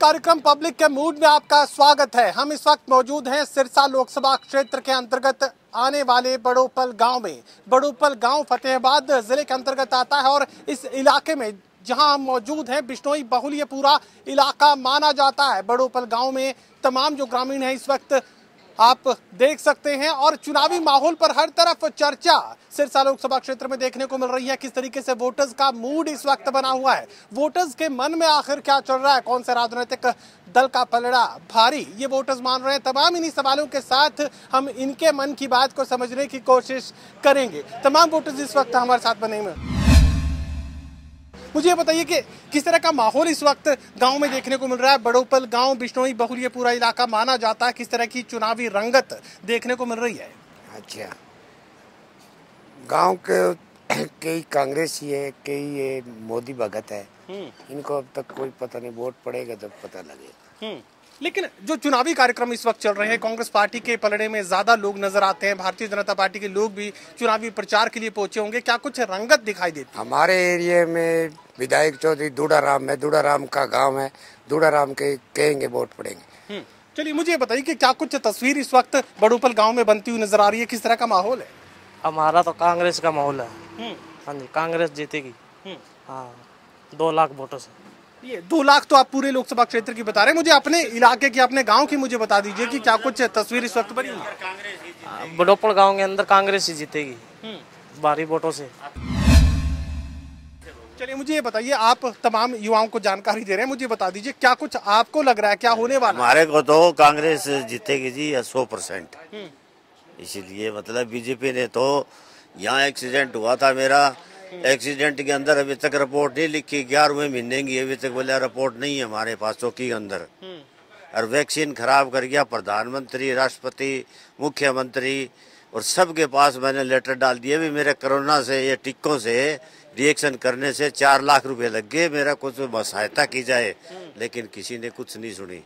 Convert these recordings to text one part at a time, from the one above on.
कार्यक्रम पब्लिक के मूड में आपका स्वागत है। हम इस वक्त मौजूद हैं सिरसा लोकसभा क्षेत्र के अंतर्गत आने वाले बड़ोपल गांव में। बड़ोपल गांव फतेहाबाद जिले के अंतर्गत आता है और इस इलाके में जहां हम मौजूद हैं बिश्नोई बहुल ये पूरा इलाका माना जाता है। बड़ोपल गांव में तमाम जो ग्रामीण हैं इस वक्त आप देख सकते हैं और चुनावी माहौल पर हर तरफ चर्चा सिरसा लोकसभा क्षेत्र में देखने को मिल रही है। किस तरीके से वोटर्स का मूड इस वक्त बना हुआ है, वोटर्स के मन में आखिर क्या चल रहा है, कौन से राजनीतिक दल का पलड़ा भारी ये वोटर्स मान रहे हैं। तमाम इन्हीं सवालों के साथ हम इनके मन की बात को समझने की कोशिश करेंगे। तमाम वोटर्स इस वक्त हमारे साथ बने हुए हैं। मुझे ये बताइए कि किस तरह का माहौल इस वक्त गांव में देखने को मिल रहा है। बड़ोपल गांव बिश्नोई बहुल ये पूरा इलाका माना जाता है, किस तरह की चुनावी रंगत देखने को मिल रही है? अच्छा, गांव के कई कांग्रेसी है, कई ये मोदी भगत है। इनको अब तक कोई पता नहीं, वोट पड़ेगा तब पता लगेगा। लेकिन जो चुनावी कार्यक्रम इस वक्त चल रहे हैं, कांग्रेस पार्टी के पलड़े में ज्यादा लोग नजर आते हैं, भारतीय जनता पार्टी के लोग भी चुनावी प्रचार के लिए पहुंचे होंगे, क्या कुछ रंगत दिखाई देती है? हमारे एरिया में विधायक चौधरी दूडाराम है, दूडाराम का गांव है, दूडाराम के कहेंगे वोट पड़ेंगे। चलिए मुझे ये बताइए कि क्या कुछ तस्वीर इस वक्त बड़ोपल गाँव में बनती हुई नजर आ रही है, किस तरह का माहौल है? हमारा तो कांग्रेस का माहौल है। हाँ जी, कांग्रेस जीतेगी। हाँ, 2 लाख वोटों से। ये 2 लाख तो आप पूरे लोकसभा क्षेत्र की बता रहे हैं, मुझे अपने इलाके की, अपने गांव की मुझे बता दीजिए कि क्या कुछ तस्वीर इस वक्त बनी है? बड़ोपल गांव के अंदर कांग्रेस ही जीतेगी भारी वोटों से। चलिए मुझे ये बताइए, आप तमाम युवाओं को जानकारी दे रहे हैं, मुझे बता दीजिए क्या कुछ आपको लग रहा है, क्या होने वाला? हमारे को तो कांग्रेस जीतेगी जी 100%। इसीलिए मतलब बीजेपी ने तो यहाँ एक्सीडेंट हुआ था मेरा, एक्सीडेंट के अंदर अभी तक रिपोर्ट नहीं लिखी, 11वें महीने की अभी तक बोला रिपोर्ट नहीं है हमारे पास चौकी के अंदर। और वैक्सीन खराब कर गया प्रधानमंत्री, राष्ट्रपति, मुख्यमंत्री और सबके पास मैंने लेटर डाल दिए। भी मेरे कोरोना से ये टिक्कों से रिएक्शन करने से 4 लाख रुपए लग गए, मेरा कुछ सहायता की जाए, लेकिन किसी ने कुछ नहीं सुनी।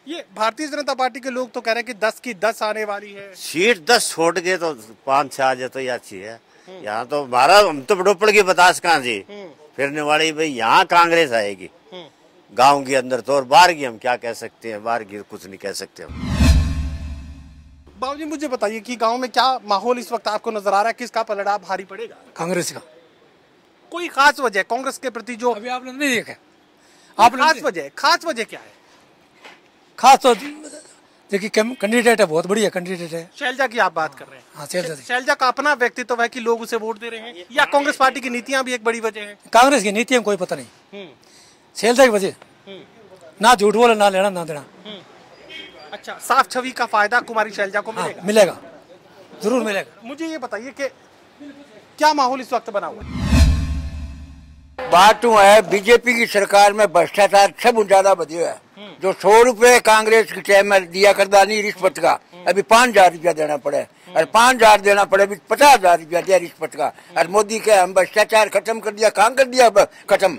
ये भारतीय जनता पार्टी के लोग तो कह रहे हैं कि 10 की 10 आने वाली है सीट, 10 छोड़ के तो 5-6 आ जाए तो ये अच्छी है। यहाँ तो हमारा हम तो बड़ोपड़ की बतास कहाँ जी फिरने वाली, भाई यहाँ कांग्रेस आएगी गांव के अंदर तो, और बाहर की हम क्या कह सकते हैं, बाहर की कुछ नहीं कह सकते हम। बाबूजी मुझे बताइए कि गांव में क्या माहौल इस वक्त आपको नजर आ रहा है, किसका पलड़ा भारी पड़ेगा? कांग्रेस का। कोई खास वजह कांग्रेस के प्रति जो अभी आपने नहीं देखा? खास वजह क्या है? खास तो देखिए कैंडिडेट है, बहुत बढ़िया कैंडिडेट है। शैलजा की आप बात कर रहे हैं? हाँ, शैलजा का अपना व्यक्तित्व है कि लोग उसे वोट दे रहे हैं, या कांग्रेस पार्टी की नीतियां भी एक बड़ी वजह है? कांग्रेस की नीतियां कोई पता नहीं, शैलजा की वजह। ना झूठ बोले, ना लेना ना देना। अच्छा, साफ छवि का फायदा कुमारी शैलजा को मिलेगा? हाँ, मिलेगा, जरूर मिलेगा। मुझे ये बताइए कि क्या माहौल इस वक्त बना हुआ है? बात है बीजेपी की सरकार में भ्रष्टाचार सब ज्यादा बढ़िया है। जो 100 रुपए कांग्रेस की टाइम में दिया करता नहीं रिश्वत का, अभी 5,000 रुपया देना पड़े, और 5,000 देना पड़े, अभी 50,000 रुपया दिया रिश्वत का। और मोदी के हम भ्रष्टाचार खत्म कर दिया, कहाँ कर दिया खत्म?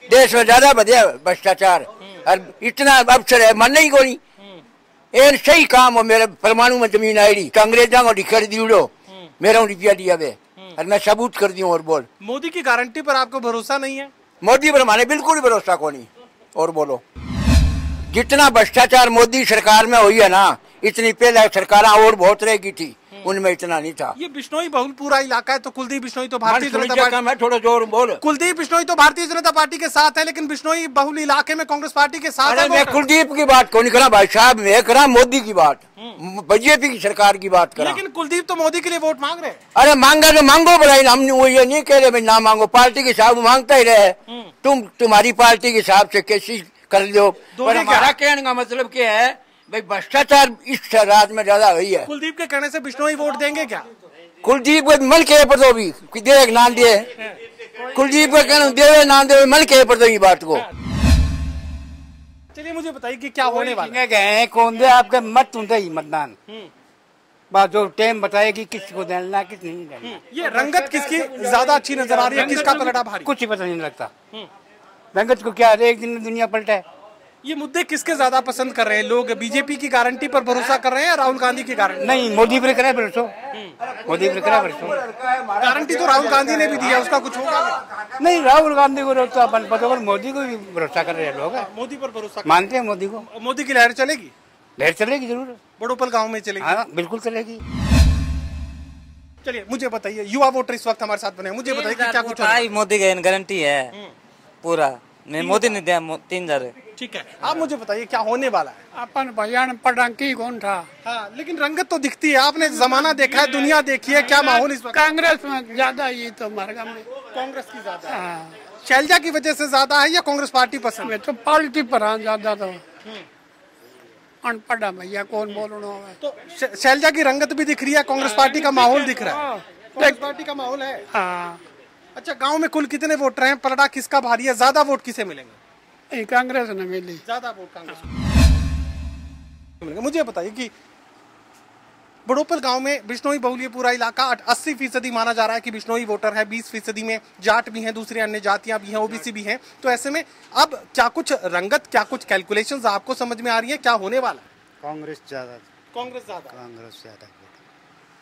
देश में ज्यादा बढ़िया भ्रष्टाचार, और इतना अवसर है मन नहीं कोई। ये सही काम हो, मेरे परमाणु में जमीन आईडी कांग्रेसा को डिखर दी उड़ो, मेरा रुपया दिया वे, और मैं सबूत कर दी। और बोल, मोदी की गारंटी पर आपको भरोसा नहीं है? मोदी पर हमारे बिल्कुल ही भरोसा को नहीं। और बोलो, जितना भ्रष्टाचार मोदी सरकार में हुई है ना, इतनी पहले सरकार और बहुत रहेगी थी, उनमें इतना नहीं था। ये बिश्नोई बहुल पूरा इलाका है, तो कुलदीप बिश्नोई तो भारतीय जनता पार्टी, मैं थोड़ा जोर बोल, कुलदीप बिश्नोई तो भारतीय जनता पार्टी के साथ है, लेकिन बिश्नोई बहुल इलाके में कांग्रेस पार्टी के साथ है। मैं कुलदीप की बात को नहीं करा भाई साहब, मैं करा मोदी की बात, बीजेपी की सरकार की बात करा। लेकिन कुलदीप तो मोदी के लिए वोट मांग रहे हैं। अरे मांगा तो मांगो भाई, हम वो ये नहीं कह रहे भाई ना मांगो, पार्टी के हिसाब मांगता ही रहे। तुम्हारी पार्टी के हिसाब से कैसी कर लो, पर हमारा कहने का मतलब क्या है भाई, भ्रष्टाचार इस राज्य में ज्यादा हुई है। कुलदीप के कहने से बिश्नोई वोट देंगे क्या? कुलदीप को मन के पर तो भी दे ना दे, कुलदीप को कहना दे ना दे, मन के पर तो ये बात को। चलिए मुझे बताइए कि क्या होने वाला है? कौन दे आपके मत तुम ही मतदान, बात जो टाइम बताएगी किसको देना किस नहीं देना। ये रंगत किसकी ज्यादा अच्छी नजर आ रही है, किसका पलड़ा भारी? कुछ ही पता नहीं लगता। रंगत को क्या, एक दिन में दुनिया पलटा है। ये मुद्दे किसके ज्यादा पसंद कर रहे हैं लोग? बीजेपी की गारंटी पर भरोसा कर रहे हैं या राहुल गांधी की गारंटी? नहीं, मोदी पर करे भरोसा, मोदी पर करे भरोसा। गारंटी तो राहुल गांधी ने भी दी है, उसका कुछ होगा नहीं, राहुल गांधी को तो अपन पता, मोदी को भी भरोसा कर रहे हैं लोग। मोदी पर भरोसा मानते हैं मोदी को। मोदी की लहर चलेगी? लहर चलेगी जरूर, बड़ोपल गांव में चलेगी। हाँ बिल्कुल चलेगी। चलिए मुझे बताइए, युवा वोटर इस वक्त हमारे साथ बने, मुझे बताइए कि क्या कुछ हो रहा है? मोदी का गारंटी है पूरा, नहीं मोदी ने दिया 3000। ठीक है, आप मुझे बताइए क्या होने वाला है? अपन भैया पटाखी कौन था? हाँ, लेकिन रंगत तो दिखती है, आपने जमाना देखा है, दुनिया देखी है, क्या माहौल इस वक्त? कांग्रेस में ज्यादा ये तो मार्गा में कांग्रेस की ज्यादा है। हाँ। शैलजा की वजह से ज्यादा है या कांग्रेस पार्टी पसंद है? तो पार्टी पर हाँ ज्यादा तो अनपढ़ भैया कौन बोलना है। तो शैलजा की रंगत भी दिख रही है, कांग्रेस पार्टी का माहौल दिख रहा है, कांग्रेस पार्टी का माहौल है। हाँ। अच्छा, गांव में कुल कितने वोटर हैं? पलड़ा किसका भारी है? ज्यादा वोट किसे मिलेंगे? कांग्रेस ने मिली ज्यादा वोट कांग्रेस को। मुझे बताइए कि बड़ोपल गांव में बिश्नोई बहुल्य पूरा इलाका 80% माना जा रहा है कि बिश्नोई वोटर है, 20% में जाट भी हैं, दूसरी अन्य जातियां भी हैं, ओबीसी भी हैं। तो ऐसे में अब क्या कुछ रंगत, क्या कुछ कैलकुलेशंस आपको समझ में आ रही है? क्या होने वाला है? कांग्रेस ज्यादा, कांग्रेस ज्यादा, कांग्रेस ज्यादा।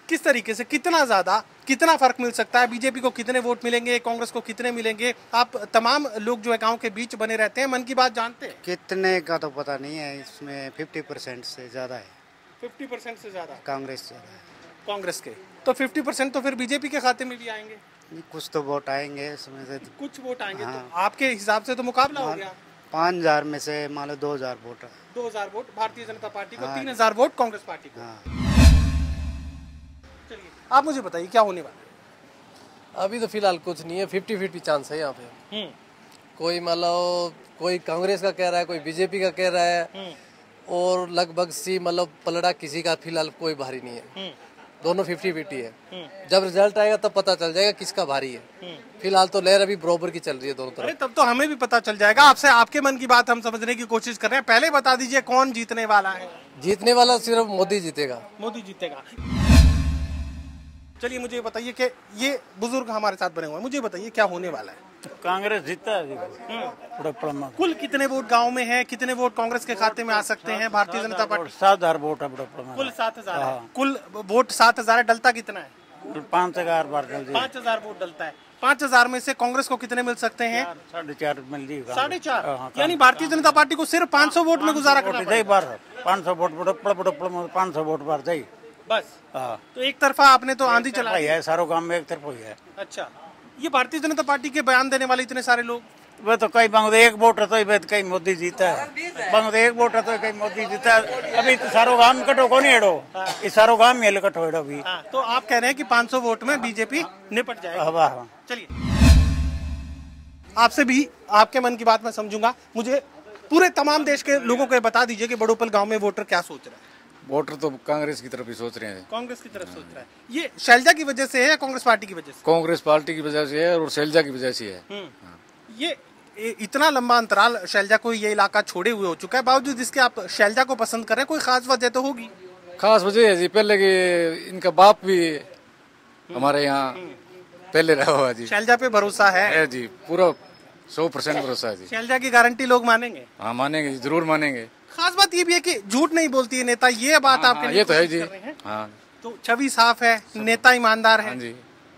किस तरीके से, कितना ज्यादा, कितना फर्क मिल सकता है? बीजेपी को कितने वोट मिलेंगे, कांग्रेस को कितने मिलेंगे? आप तमाम लोग जो है गांव के बीच बने रहते हैं, मन की बात जानते हैं। कितने का तो पता नहीं है, इसमें 50% से ज्यादा है। 50% से ज्यादा कांग्रेस ज्यादा है। कांग्रेस के तो 50% तो फिर बीजेपी के खाते में भी आएंगे। कुछ तो वोट आएंगे इसमें से, कुछ वोट आएंगे। हाँ। तो आपके हिसाब से तो मुकाबला हो गया। 5000 में से मान लो 2000 vote, 2000 vote Bharatiya Janata party को, हाँ। 3000 वोट कांग्रेस पार्टी को। हाँ। चलिए आप मुझे बताइए क्या होने वाला है? अभी तो फिलहाल कुछ नहीं है, 50-50 चांस है यहाँ पे। कोई मतलब कोई कांग्रेस का कह रहा है, कोई बीजेपी का कह रहा है, और लगभग सी मतलब पलड़ा किसी का फिलहाल कोई भारी नहीं है। दोनों 50-50 है। जब रिजल्ट आएगा तब पता चल जाएगा किसका भारी है। फिलहाल तो लहर अभी बराबर की चल रही है दोनों अरे तरफ। तब तो हमें भी पता चल जाएगा। आपसे आपके मन की बात हम समझने की कोशिश कर रहे हैं। पहले बता दीजिए कौन जीतने वाला है? जीतने वाला सिर्फ मोदी जीतेगा। मोदी जीतेगा। चलिए मुझे बताइए कि ये बुजुर्ग हमारे साथ बने हुए हैं, मुझे बताइए क्या होने वाला है? कांग्रेस जीता है। कुल कितने वोट गांव में है? कितने वोट कांग्रेस के खाते में आ सकते हैं भारतीय जनता पार्टी? 7000 वोट है। कुल 7000 है। कुल वोट 7000 है, डलता कितना है? 5000 बार 5000 वोट डलता है। 5000 में से कांग्रेस को कितने मिल सकते हैं? 4.5 मिल जाएगा। 4.5, यानी भारतीय जनता पार्टी को सिर्फ 500 वोट में गुजारा करना पड़ेगा। 500 वोट 500 वोट बार जाए बस। हाँ। तो एक तरफा आपने तो आंधी चला है, सारो गांव में एक तरफ ही है। अच्छा, ये भारतीय जनता पार्टी के बयान देने वाले इतने सारे लोग, वे तो कई बांग्लादेश एक वोट है तो कहीं मोदी जीता है, बांग्लादेश एक वोट है तो कहीं मोदी जीता है। अभी तो सारो गांव में कटो कौन हेड़ो, इस सारो गांव में कटो हेड़ो भी। तो आप कह रहे हैं कि 500 वोट में बीजेपी निपट जाएगी। वाह। चलिए आपसे भी आपके मन की बात मैं समझूंगा। मुझे पूरे तमाम देश के लोगों को बता दीजिए कि बड़ोपल गांव में वोटर क्या सोच रहा है? वोटर तो कांग्रेस की तरफ ही सोच रहे हैं। कांग्रेस की तरफ सोच रहा है। ये शैलजा की वजह से है या कांग्रेस पार्टी की वजह से? कांग्रेस पार्टी की वजह से है और शैलजा की वजह से है। ये इतना लंबा अंतराल शैलजा को ये इलाका छोड़े हुए हो चुका है, बावजूद इसके आप शैलजा को पसंद कर रहे हैं, कोई खास वजह तो होगी? खास वजह है जी, पहले की इनका बाप भी हमारे यहाँ पहले रहा हुआ जी। शैलजा पे भरोसा है जी, पूरा 100% भरोसा है जी। शैलजा की गारंटी लोग मानेंगे? हाँ मानेंगे, जरूर मानेंगे। खास बात ये भी है कि झूठ नहीं बोलती है नेता, ये बात आपके लिए ये तो है कोशिश जी। कर रहे हैं। हाँ, तो छवि साफ है, नेता ईमानदार है। हाँ जी।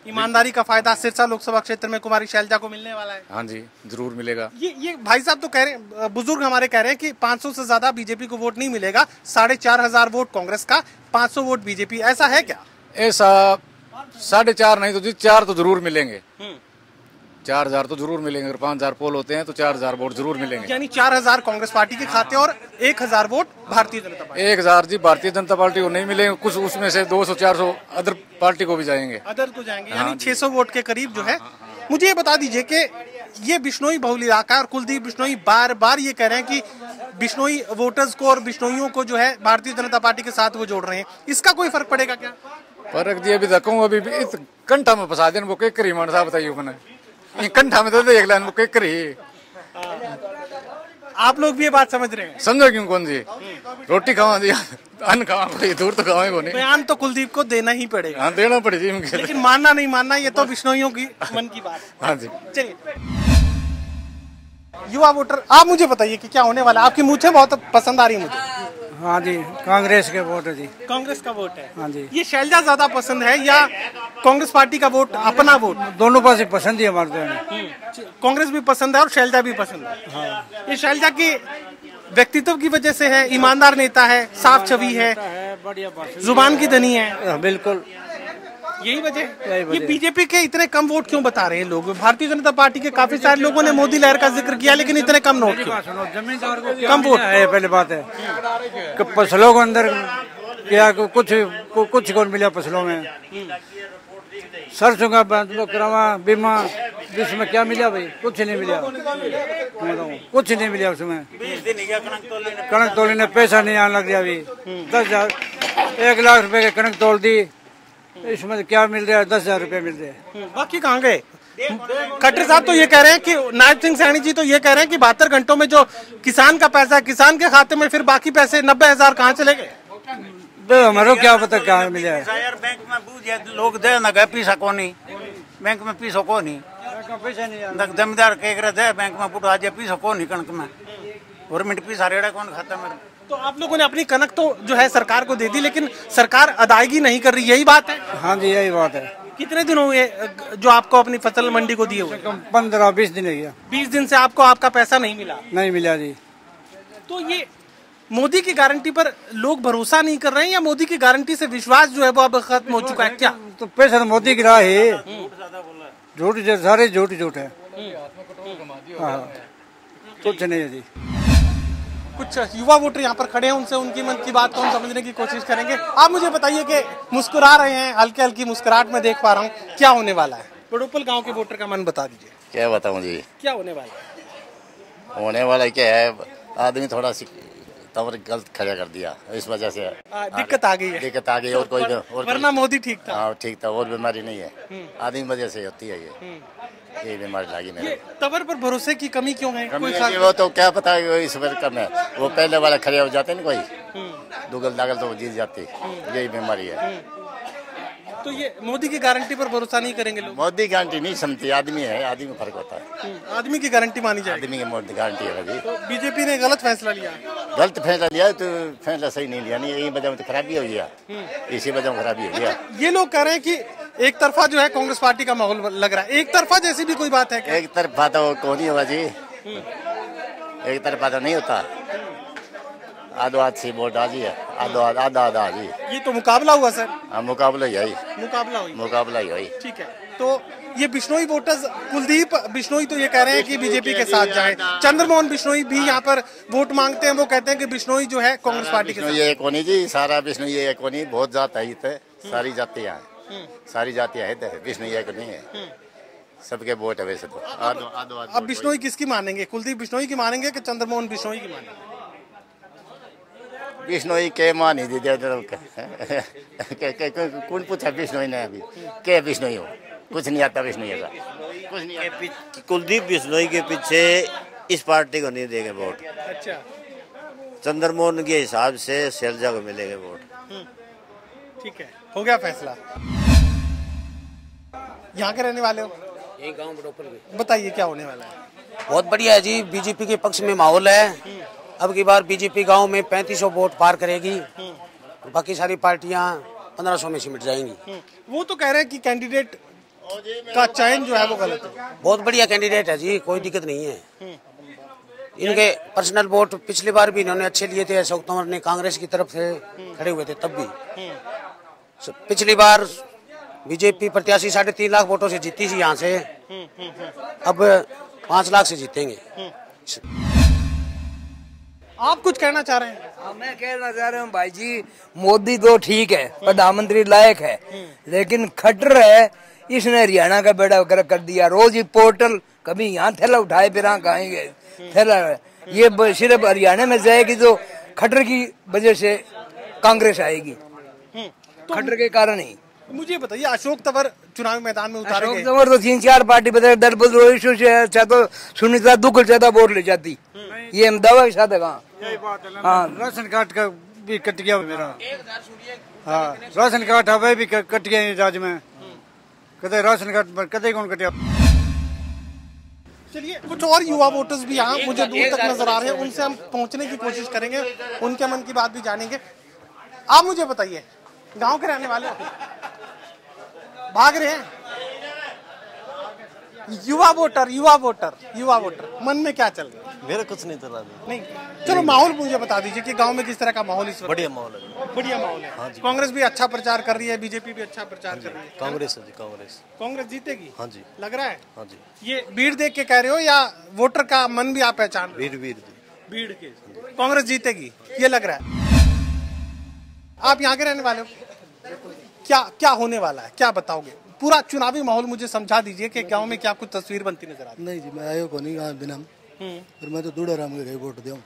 ईमानदारी का फायदा सिरसा लोकसभा क्षेत्र में कुमारी शैलजा को मिलने वाला है। हाँ जी, जरूर मिलेगा। ये भाई साहब तो कह रहे हैं, बुजुर्ग हमारे कह रहे हैं कि 500 से ज्यादा बीजेपी को वोट नहीं मिलेगा, 4500 वोट कांग्रेस का, 500 वोट बीजेपी। ऐसा है क्या? ऐसा 4.5 नहीं तो जी 4 तो जरूर मिलेंगे। 4000 तो जरूर मिलेंगे। अगर 5000 पोल होते हैं तो 4000 वोट जरूर मिलेंगे। यानी 4000 कांग्रेस पार्टी के खाते और 1000 वोट भारतीय जनता पार्टी। 1000 जी भारतीय जनता पार्टी को नहीं मिलेंगे, कुछ उसमें से 200-400 अदर पार्टी को भी जाएंगे। अदर को जाएंगे, यानी 600 वोट के करीब जो है। मुझे ये बता दीजिए कि ये बिश्नोई बहुल इलाका है और कुलदीप बिश्नोई बार बार ये कह रहे हैं कि बिश्नोई वोटर्स को और बिश्नोइयों को जो है भारतीय जनता पार्टी के साथ वो जोड़ रहे हैं। इसका कोई फर्क पड़ेगा क्या? फर्क जी अभी देखूँ, अभी कंठा में फंसा देन वो के करी मान साहब बताइए मैंने कंठा में तो देख लें वो के करी। आप लोग भी ये बात समझ रहे हैं? समझो क्यों कौन जी, रोटी खावा जी, अन्न खावा, कोई दूर तो खावे को नहीं। बयान तो कुलदीप को देना ही पड़ेगा। हाँ देना पड़ेगी इनके, लेकिन मानना नहीं मानना ये तो बिश्नोइयों की मन की बात। हाँ जी। चलिए युवा वोटर, आप मुझे बताइए कि क्या होने वाला है। आपकी मूछें बहुत पसंद आ रही है मुझे। हाँ जी, कांग्रेस के वोट है जी। कांग्रेस का वोट है। हाँ जी। ये शैलजा ज्यादा पसंद है या कांग्रेस पार्टी का वोट अपना वोट? दोनों पास पसंद ही हमारे। कांग्रेस भी पसंद है और शैलजा भी पसंद है। हाँ। ये शैलजा की व्यक्तित्व की वजह से है, ईमानदार नेता है, साफ छवि है, जुबान की धनी है। बिल्कुल यही वजह। ये बीजेपी के इतने कम वोट क्यों बता रहे हैं लोग? भारतीय जनता पार्टी के काफी सारे लोगों ने मोदी लहर का जिक्र किया, लेकिन इतने कम नोट क्यों? जमींदार को कम वोट है, पहले बात है कि फसलों के अंदर क्या कुछ कौन मिला फसलों में? सरसों का करावा बीमा, इसमें क्या मिला भाई? कुछ नहीं मिला, कुछ नहीं मिला उसमें। कणक तोलने पैसा नहीं आने लग गया अभी। 10,000 1 लाख रुपए के कणक तोल दी, इसमें क्या मिल रहा है? 10,000 रुपए मिल रहे हैं। बाकी कहाँ गए? खट्टर साहब तो ये कह रहे हैं कि नायब सिंह सैनी जी तो ये कह रहे हैं कि 72 घंटों में जो किसान का पैसा है किसान के खाते में, फिर बाकी पैसे 90,000 कहाँ चले गए? हमारे क्या पता क्या मिला है। बैंक में बूझ लोग दे ना गए पैसा को नहीं, बैंक में पैसा को नहीं, जमींदार कह रहे थे बैंक में पुट आज पैसा को नहीं, कणक में गवर्नमेंट पैसा रेड़ा कौन खाता मेरे। तो आप लोगों ने अपनी कनक तो जो है सरकार को दे दी, लेकिन सरकार अदायगी नहीं कर रही, यही बात है? हाँ जी, यही बात है। कितने दिन हुए जो आपको अपनी फसल मंडी को दिए हुए? 15-20 दिन हो गया। 20 दिन से आपको आपका पैसा नहीं मिला? नहीं मिला जी। तो ये मोदी की गारंटी पर लोग भरोसा नहीं कर रहे हैं या मोदी की गारंटी से विश्वास जो है वो अब खत्म हो चुका है क्या? तो पैसा तो मोदी की राह है, झूठ सारे झूठ है। कुछ नहीं है जी। कुछ युवा वोटर यहाँ पर खड़े हैं, उनसे उनकी मन की बात को हम समझने की कोशिश करेंगे। आप मुझे बताइए कि मुस्कुरा रहे हैं, हल्की हल्की मुस्कुराहट में देख पा रहा हूँ, क्या होने वाला है? बड़ोपल गांव के वोटर का मन बता दीजिए। क्या बताऊँ जी, क्या होने वाला है? होने वाला क्या है, आदमी थोड़ा सी तवर गलत खड़ा कर दिया, इस वजह से दिक्कत आ गई है। दिक्कत आ गई। और कोई वरना मोदी ठीक था। हाँ ठीक था, और बीमारी नहीं है, आदमी वजह से होती है ये बीमारी लगी मेरे। तवर पर भरोसे की कमी क्यों है? कोई वो तो क्या पता है, इस बार कम है, वो पहले वाला खड़े हो जाते ना, कोई दुगल दागल तो जीत जाती, यही बीमारी है। तो ये मोदी की गारंटी पर भरोसा नहीं करेंगे लोग? मोदी गारंटी नहीं समझती, आदमी है, आदमी में फर्क होता है। आदमी की गारंटी मानी जाए, आदमी की मोदी गारंटी है जी। तो बीजेपी ने गलत फैसला लिया? गलत फैसला लिया तो फैसला सही नहीं लिया, नहीं यही वजह में खराबी हो गया, इसी वजह में खराबी हो गया। ये लोग कह रहे हैं कि एक तरफा जो है कांग्रेस पार्टी का माहौल लग रहा है, एक तरफा जैसी भी कोई बात है क्या? एक तरफा तो कौन ही होगा जी, एक तरफा तो नहीं होता, आधो हाथ से वोट आ जी है, आधा जी। ये तो मुकाबला हुआ सर? हाँ मुकाबला ही है, मुकाबला ही है। ठीक है, तो ये बिश्नोई वोटर्स, कुलदीप बिश्नोई तो ये कह रहे हैं कि बीजेपी के साथ जाएं, चंद्रमोहन बिश्नोई भी यहाँ पर वोट मांगते हैं, वो कहते हैं कि बिश्नोई जो है कांग्रेस पार्टी के साथ। ये कोनी जी, सारा बिश्नोई ये कोनी, बहुत जात है, सारी जातियाँ सारी जातियाँ है, बिश्नोई एक नहीं है, सबके वोट है वैसे तो। अब बिश्नोई किसकी मानेंगे? कुलदीप बिश्नोई की मानेंगे कि चंद्रमोहन बिश्नोई की मानेंगे? बिश्नोई के मान ही दे कौन पूछा बिश्नोई ने अभी के बिश्नोई हो, कुछ नहीं आता बिश्नोई का, कुछ नहीं आता। कुलदीप बिश्नोई के पीछे इस पार्टी को नहीं देंगे वोट। अच्छा, चंद्रमोहन के हिसाब से शैलजा को मिलेंगे वोट। ठीक है, हो गया फैसला। यहाँ के रहने वाले हो? यही गांव बड़ोपल के। बताइए क्या होने वाला है? बहुत बढ़िया है जी, बीजेपी के पक्ष में माहौल है। अब की बार बीजेपी गांव में 3500 वोट पार करेगी, बाकी सारी पार्टियां 1500 में सिमट जाएंगी। वो तो कह रहे हैं कि कैंडिडेट का चयन जो है वो गलत है। बहुत बढ़िया कैंडिडेट है जी, कोई दिक्कत नहीं है। इनके पर्सनल वोट पिछली बार भी इन्होंने अच्छे लिए थे, अशोक तंवर ने कांग्रेस की तरफ से खड़े हुए थे तब भी। पिछली बार बीजेपी प्रत्याशी 3.5 लाख वोटों से जीती थी यहाँ से, अब 5 लाख से जीतेंगे। आप कुछ कहना चाह रहे हैं? मैं कहना चाह रहा हूँ भाई जी, मोदी तो ठीक है, प्रधानमंत्री लायक है, लेकिन खट्टर है, इसने हरियाणा का बेड़ा गर्क कर दिया। रोज ही पोर्टल, कभी यहाँ थैला उठाए फिर कहेंगे थैला, ये सिर्फ हरियाणा में जाएगी तो खट्टर की वजह से कांग्रेस आएगी, खट्टर के कारण ही। मुझे बताइए, अशोक तंवर चुनावी मैदान में उतारे गए। अशोक तंवर तो 3-4 पार्टी बदल दल बदल से अच्छा तो सुनीता दुग्गल ज्यादा वोट ले जाती, ये हम दावा के साथ है। हाँ, राशन कार्ड का भी कट गया मेरा। हाँ, राशन कार्ड हवा भी कट गया राज्य में, कदे राशन कार्ड कदे कौन कटिया। चलिए कुछ और युवा वोटर्स भी यहाँ मुझे दूर तक नजर आ रहे हैं, उनसे हम पहुंचने की कोशिश करेंगे, उनके मन की बात भी जानेंगे। आप मुझे बताइए, गांव के रहने वाले हो, भाग रहे हैं, युवा वोटर मन में क्या चल रहा है? मेरा कुछ नहीं चल रहा नहीं, चलो माहौल मुझे बता दीजिए कि गांव में किस तरह का माहौल इस वक्त? बढ़िया माहौल है। बढ़िया माहौल है। हाँ जी। कांग्रेस भी अच्छा प्रचार कर रही है, बीजेपी भी अच्छा प्रचार कर रही है। कांग्रेस है जी, कांग्रेस जीतेगी। हाँ जी, लग रहा है। हाँ जी। ये भीड़ देख के कह रहे हो या वोटर का मन भी आप पहचान? भीड़ के कांग्रेस जीतेगी ये लग रहा है। आप यहाँ के रहने वाले हो, क्या होने वाला है, क्या बताओगे? पूरा चुनावी माहौल मुझे समझा दीजिए कि गांव में क्या कुछ तस्वीर बनती नजर आती? नहीं जी, मैं आयो को नहीं गाँव बिना, फिर मैं तो दूर आराम के वोट दूं।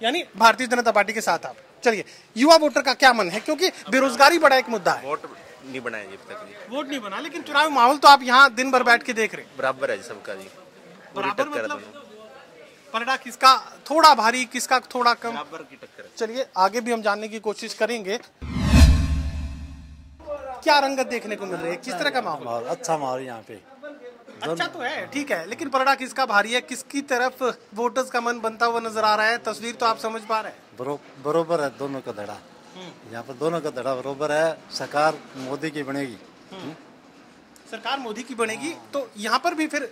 यानी भारतीय जनता पार्टी के साथ आप। चलिए, युवा वोटर का क्या मन है, क्योंकि बेरोजगारी बड़ा एक मुद्दा है। वोट नहीं बनाया जी अब तक। वोट नहीं बना, लेकिन चुनावी माहौल तो आप यहाँ दिन भर बैठ के देख रहे हैं। बराबर है जी सबका जी, बराबर मतलब पलड़ा किसका थोड़ा भारी, किसका थोड़ा कम, बराबर की टक्कर। चलिए आगे भी हम जानने की कोशिश करेंगे। क्या रंगत देखने को मिल रही है, किस तरह का माहौल? अच्छा माहौल यहाँ पे। अच्छा तो है, ठीक है, लेकिन पलड़ा किसका भारी है, किसकी तरफ वोटर्स का मन बनता हुआ नजर आ रहा है? तस्वीर तो आप समझ पा रहे हैं। बरोबर है दोनों का धड़ा, यहाँ पर दोनों का धड़ा बरोबर है। सरकार मोदी की बनेगी, सरकार मोदी की बनेगी तो यहाँ पर भी फिर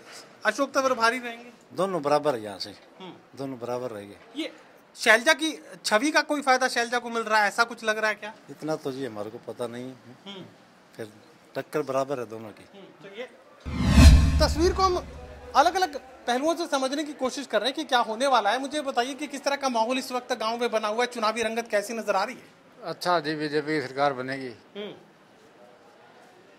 अशोक तंवर भारी रहेंगे। दोनों बराबर है, यहाँ से दोनों बराबर रहेंगे। ये शैलजा की छवि का कोई फायदा शैलजा को मिल रहा है, ऐसा कुछ लग रहा है क्या? इतना तो जी हमारे को पता नहीं, फिर टक्कर बराबर है दोनों की। तो ये तस्वीर को हम अलग अलग पहलुओं से समझने की कोशिश कर रहे हैं कि क्या होने वाला है। मुझे बताइए कि किस तरह का माहौल इस वक्त गांव में बना हुआ है, चुनावी रंगत कैसी नजर आ रही है? अच्छा जी, बीजेपी की सरकार बनेगी,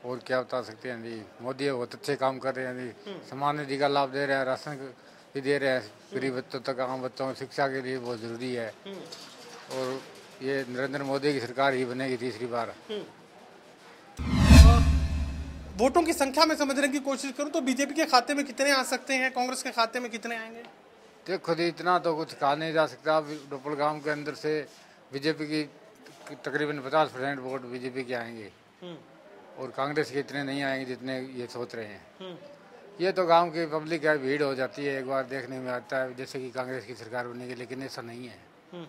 और क्या बता सकते हैं जी। मोदी बहुत अच्छे काम कर रहे हैं जी, समान निधि का लाभ दे रहे हैं, राशन भी दे रहे हैं गरीब बच्चों तक, आम बच्चों की शिक्षा के लिए बहुत जरूरी है। और ये नरेंद्र मोदी की सरकार ही बनेगी तीसरी बार। वोटों की संख्या में समझने की कोशिश करूं तो बीजेपी के खाते में कितने आ सकते हैं, कांग्रेस के खाते में कितने आएंगे? देखो जी, इतना तो कुछ कहा नहीं जा सकता। डोपल गांव के अंदर से बीजेपी की तकरीबन 50% वोट बीजेपी के आएंगे, और कांग्रेस के इतने नहीं आएंगे जितने ये सोच रहे हैं। ये तो गांव की पब्लिक है, भीड़ हो जाती है, एक बार देखने में आता है जैसे कि कांग्रेस की सरकार बनेगी, लेकिन ऐसा नहीं है।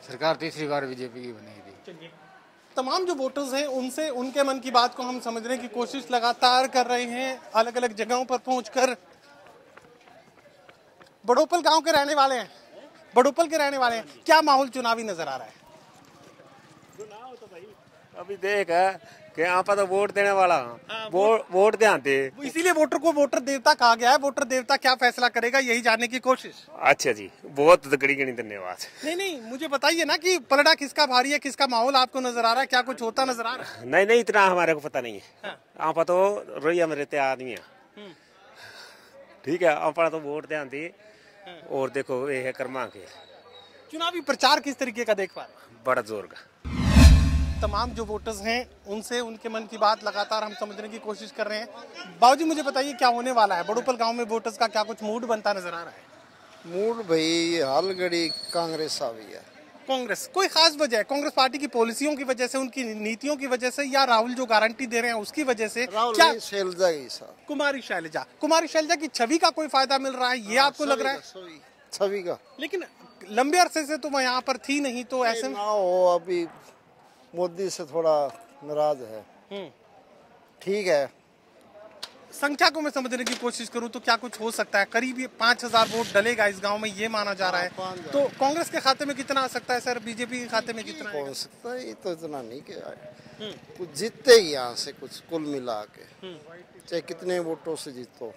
सरकार तीसरी बार बीजेपी की बनेगी। तमाम जो वोटर्स हैं उनसे उनके मन की बात को हम समझने की कोशिश लगातार कर रहे हैं, अलग अलग जगहों पर पहुंचकर। बड़ोपल गांव के रहने वाले हैं, बड़ोपल के रहने वाले हैं, क्या माहौल चुनावी नजर आ रहा है? चुनाव तो भाई अभी देख है कि यहाँ पर तो वोट देने वाला वोट ध्यान दे, इसीलिए वोटर को वोटर देवता कहा गया है। वोटर देवता क्या फैसला करेगा यही जानने की कोशिश। अच्छा जी, बहुत तगड़ी गणी धन्यवाद। नहीं, मुझे बताइए ना कि पलड़ा किसका भारी है, किसका माहौल आपको नजर आ रहा है, क्या कुछ होता नजर आ रहा है? नहीं, इतना हमारे को पता नहीं है। यहाँ पर तो रोइया में रहते आदमी है, ठीक है। यहाँ पर तो वोट ध्यान दे, और देखो ये है कर्मा के चुनावी प्रचार किस तरीके का देख पा रहे? बड़ा जोर का। तमाम जो वोटर्स हैं उनसे उनके मन की बात लगातार हम समझने की कोशिश कर रहे हैं। बाबूजी मुझे बताइए क्या होने वाला है, बड़ोपल गांव में वोटर्स का क्या कुछ मूड बनता नजर आ रहा है? मूड भाई हाल घड़ी कांग्रेस आ गई है। कांग्रेस कोई खास वजह है? कांग्रेस पार्टी की पॉलिसियों की वजह से, उनकी नीतियों की वजह से, या राहुल जो गारंटी दे रहे हैं उसकी वजह से? क्या शैलजा कुमारी शैलजा की छवि का कोई फायदा मिल रहा है, ये आपको लग रहा है? छवि का, लेकिन लंबे अरसे से तो मैं यहाँ पर थी नहीं, तो ऐसे में अभी मोदी से थोड़ा नाराज है। ठीक है, संख्या को मैं समझने की कोशिश करूं तो क्या कुछ हो सकता है? करीब 5000 वोट डलेगा इस गांव में, ये माना जा रहा है। तो कांग्रेस के खाते में कितना आ सकता है सर, बीजेपी के खाते में कितना हो सकता है? ये तो इतना नहीं कि कुछ जीतेगी यहाँ से, कुछ कुल मिला के, चाहे कितने वोटों से जीतो,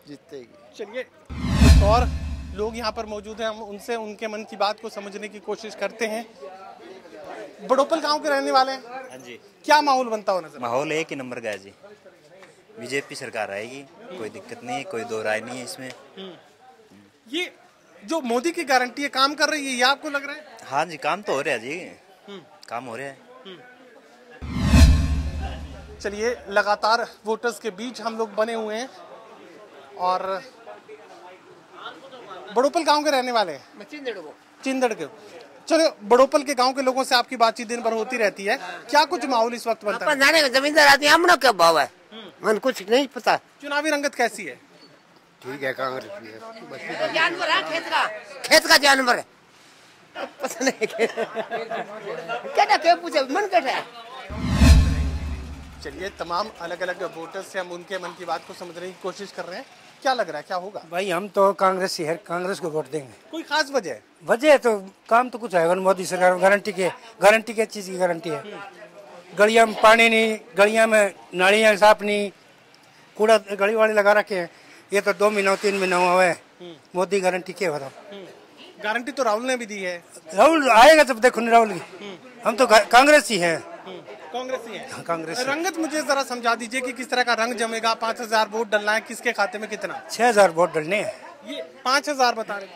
जीतेगी। चलिए कुछ और लोग यहाँ पर मौजूद हैं, हम उनसे उनके मन की बात को समझने की कोशिश करते हैं। बड़ोपल गांव के रहने वाले हैं। हाँ जी, क्या माहौल बनता हो नजर? माहौल एक ही नंबर का है जी, बीजेपी सरकार आएगी, कोई दिक्कत नहीं है, कोई दो राय नहीं है इसमें। ये जो मोदी की गारंटी है काम कर रही है, ये आपको लग रहा है? हाँ जी, काम तो हो रहा है जी, काम हो रहा है। चलिए लगातार वोटर्स के बीच हम लोग बने हुए हैं, और बड़ोपल गांव के रहने वाले हैं। चिंदड़ के। चलो, बड़ोपल के गांव के लोगों से आपकी बातचीत दिन भर होती रहती है, क्या कुछ माहौल इस वक्त बनता है? जमींदार आदमी हम लोग क्या भाव है, मन कुछ नहीं पता। चुनावी रंगत कैसी है? ठीक है, कांग्रेस भी है। जानवर है खेत का जानवर है। पता नहीं क्या पूछे मन कट है। चलिए, तमाम अलग अलग वोटर्स से हम उनके मन की बात को समझने की कोशिश कर रहे हैं। क्या लग रहा है, क्या होगा? भाई हम तो कांग्रेस ही है, कांग्रेस को वोट देंगे। कोई खास वजह? वजह तो काम तो कुछ है, मोदी सरकार गारंटी की चीज की गारंटी है। गलियां में पानी नहीं, गलियां में नालियां साफ नहीं, कूड़ा गली वाले लगा रखे हैं। ये तो 2 महीना 3 महीना हुआ है। मोदी गारंटी क्या बताओ? गारंटी तो राहुल ने भी दी है। राहुल आएगा तब देखो नहीं राहुल की। हम तो कांग्रेस ही है। कांग्रेस ही है। कांग्रेस। रंगत मुझे जरा समझा दीजिए कि किस तरह का रंग जमेगा। 5000 वोट डलना है, किसके खाते में कितना? 6000 वोट डलने हैं। ये 5000 बता रहे?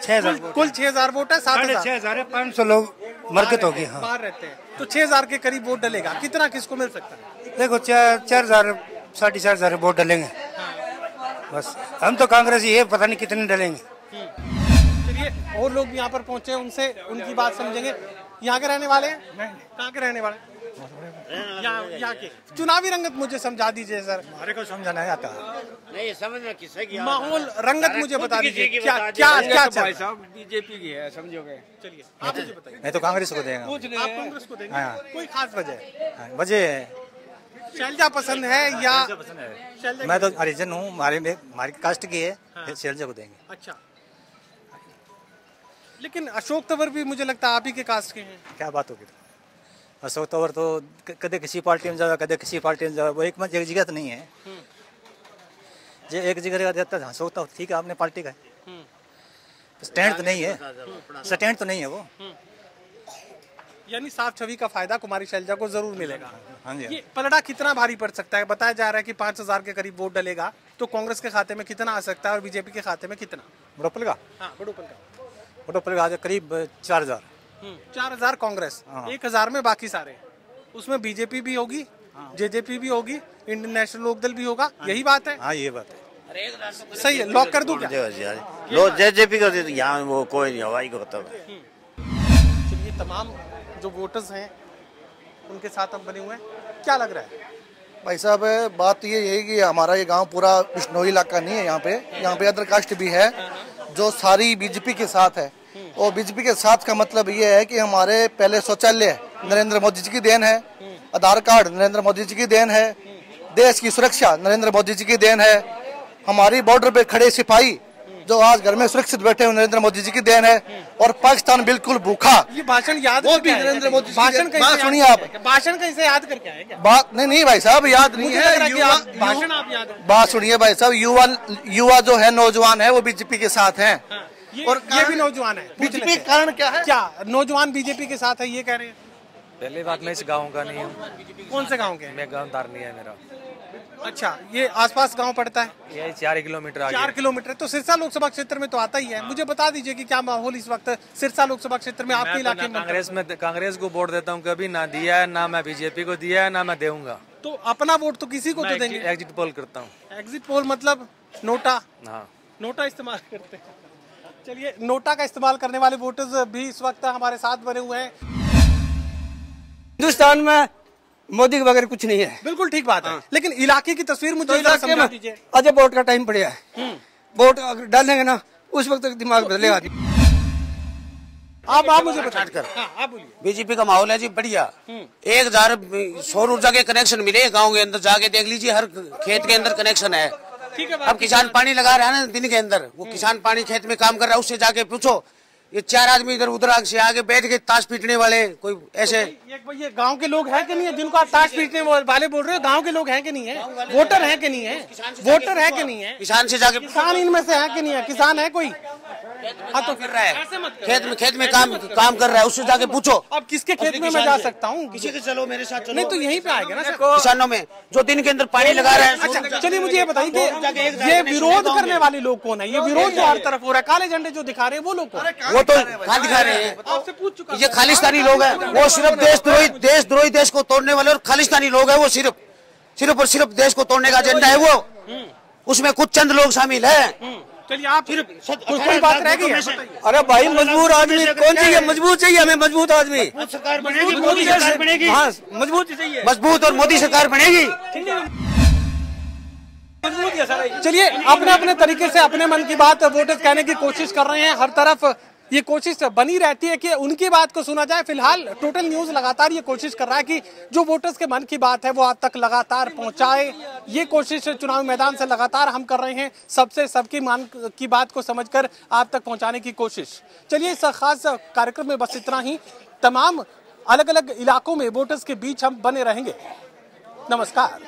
6000 कुल 6000 वोट है। 7000 500 लोग मरकत होगी। हाँ, बाहर रहते हैं तो 6000 के करीब वोट डलेगा। कितना किसको मिल सकता है? देखो 4000 4,500 वोट डलेंगे बस। हम तो कांग्रेस ही है, पता नहीं कितने डलेंगे। चलिए, और लोग यहाँ पर पहुंचे, उनसे उनकी बात समझेंगे। यहाँ के रहने वाले हैं? कहाँ के रहने वाले? यहाँ के। चुनावी रंगत मुझे समझा दीजिए सर। हमारे को समझाना है आता नहीं समझ में किसे की माहौल रंगत मुझे बता दीजिए। क्या भाई साहब बीजेपी की है, समझोगे? चलिए आप मुझे बताइए। मैं तो कांग्रेस को देंगे। आप कांग्रेस को देंगे? कोई खास वजह? वजह है शैलजा पसंद है या? मैं तो हरिजन हूँ, हमारी कास्ट की है, शैलजा को देंगे। अच्छा, लेकिन अशोक तंवर भी मुझे लगता है आप ही के कास्ट के हैं। क्या बात होगी? अशोक तंवर तो कदे किसी पार्टी में जाओ, कदे किसी पार्टी में जाओ, वो एक जगह तो नहीं है। जो एक जगह देता है अशोक तंवर, ठीक है आपने पार्टी का है, स्टैंड तो नहीं है, स्टैंड तो नहीं है वो। यानी साफ छवि का फायदा कुमारी शैलजा को जरूर मिलेगा। हाँ जी। ये पलड़ा कितना भारी पड़ सकता है? बताया जा रहा है कि 5000 के करीब वोट डलेगा, तो कांग्रेस के खाते में कितना आ सकता है और बीजेपी के खाते में कितना? बड़ोपल का? हाँ, बड़ोपल का करीब 4000। 4000 कांग्रेस, 1000 में बाकी सारे। उसमें बीजेपी भी होगी, जेजेपी भी होगी, इंडियन नेशनल लोकदल भी होगा। यही बात है? हाँ, ये बात है। सही है, लॉक कर दूं क्या? लो जेजेपी को यहाँ वो कोई नहीं हवाई को बताओ। चलिए, तमाम जो वोटर्स हैं उनके साथ हम बने हुए हैं। क्या लग रहा है भाई साहब? बात ये है कि हमारा ये गांव पूरा बिश्नोई इलाका नहीं है। यहाँ पे अदर कास्ट भी है जो सारी बीजेपी के साथ है। और बीजेपी के साथ का मतलब ये है कि हमारे पहले शौचालय नरेंद्र मोदी जी की देन है, आधार कार्ड नरेंद्र मोदी जी की देन है, देश की सुरक्षा नरेंद्र मोदी जी की देन है, हमारी बॉर्डर पे खड़े सिपाही जो आज घर में सुरक्षित बैठे हुए नरेंद्र मोदी जी की देन है। और पाकिस्तान बिल्कुल भूखा। ये भाषण याद वो भी नरेंद्र मोदी जी। भाषण बात सुनिए आप। भाषण कैसे याद करके आए? बात नहीं भाई साहब, याद नहीं है। भाषण आप याद? बात सुनिए भाई साहब, युवा जो है, नौजवान है, वो बीजेपी के साथ हैं। और ये भी नौजवान है। बीजेपी का कारण क्या है? क्या नौजवान बीजेपी के साथ है ये कह रहे हैं? पहली बात, मैं इस गांव का नहीं हूँ। कौन से गांव के? मैं गांवदार नहीं है मेरा। अच्छा, ये आसपास गांव पड़ता है? ये 4 किलोमीटर आगे। 4 किलोमीटर तो सिरसा लोकसभा क्षेत्र में तो आता ही है। मुझे बता दीजिए कि क्या माहौल इस वक्त सिरसा लोकसभा क्षेत्र में आपके इलाके में? कांग्रेस को वोट देता हूँ, कभी ना दिया है, ना मैं बीजेपी को दिया है, ना मैं दूंगा। तो अपना वोट तो किसी को तो देंगे? एग्जिट पोल करता हूँ। एग्जिट पोल मतलब नोटा? हाँ, नोटा इस्तेमाल करते हैं। चलिए, नोटा का इस्तेमाल करने वाले वोटर्स भी इस वक्त हमारे साथ बने हुए हैं। हिंदुस्तान में मोदी के बगैर कुछ नहीं है। बिल्कुल ठीक बात है। लेकिन इलाके की तस्वीर मुझे तो समझा दीजिए। अजय वोट का टाइम पड़ा है, वोट डालेंगे ना उस वक्त दिमाग बदलेगा। आप मुझे बता। आप बोलिए। बीजेपी का माहौल है जी बढ़िया। 1000 सौर ऊर्जा के कनेक्शन मिले गाँव के अंदर, जाके देख लीजिए, हर खेत के अंदर कनेक्शन है। अब किसान पानी लगा रहा है ना दिन के अंदर, वो किसान पानी खेत में काम कर रहा है, उससे जाके पूछो। ये 4 आदमी इधर उधर से आगे बैठ के ताश पीटने वाले कोई ऐसे। ये गांव के लोग हैं कि नहीं है जिनको आप ताश पीटने वाले बोल रहे हो? गांव के लोग हैं कि नहीं है? वोटर है कि नहीं है? वोटर है कि नहीं है? किसान से जाके, किसान इनमें से है कि नहीं है? किसान है कोई? हाँ, तो फिर रहा है खेत में काम कर रहा है, उससे जाके पूछो। अब किसके खेत में मैं जा सकता हूँ? किसी के चलो, मेरे साथ चलो। नहीं तो यहीं पे आएगा ना किसानों में जो दिन के अंदर पानी लगा रहा है। अच्छा, चलिए मुझे ये बताइए कि ये विरोध करने वाले लोग कौन है? ये विरोध जो हर तरफ हो रहा है, काले झंडे जो दिखा रहे हैं वो लोग कौन? वो तो कहाँ दिखा रहे हैं? आपसे पूछ चुका। ये खालिस्तानी लोग हैं, वो सिर्फ देशद्रोही, देश को तोड़ने वाले और खालिस्तानी लोग हैं। वो सिर्फ और सिर्फ देश को तोड़ने का एजेंडा है वो। उसमें कुछ चंद लोग शामिल हैं। चलिए, आप कोई बात रह गई है? अरे भाई, मजबूत आदमी कौन चाहिए? मजबूत चाहिए हमें, मजबूत आदमी। सरकार बनेगी, मोदी सरकार बनेगी। हाँ, मजबूत चाहिए, मजबूत और मोदी सरकार बनेगी। चलिए अपने अपने तरीके से अपने मन की बात वोटर्स कहने की कोशिश कर रहे हैं। हर तरफ ये कोशिश बनी रहती है कि उनकी बात को सुना जाए। फिलहाल टोटल न्यूज लगातार ये कोशिश कर रहा है कि जो वोटर्स के मन की बात है वो आप तक लगातार पहुंचाए। ये कोशिश चुनावी मैदान से लगातार हम कर रहे हैं, सबसे सबकी मन की बात को समझकर आप तक पहुंचाने की कोशिश। चलिए इस खास कार्यक्रम में बस इतना ही। तमाम अलग अलग इलाकों में वोटर्स के बीच हम बने रहेंगे। नमस्कार।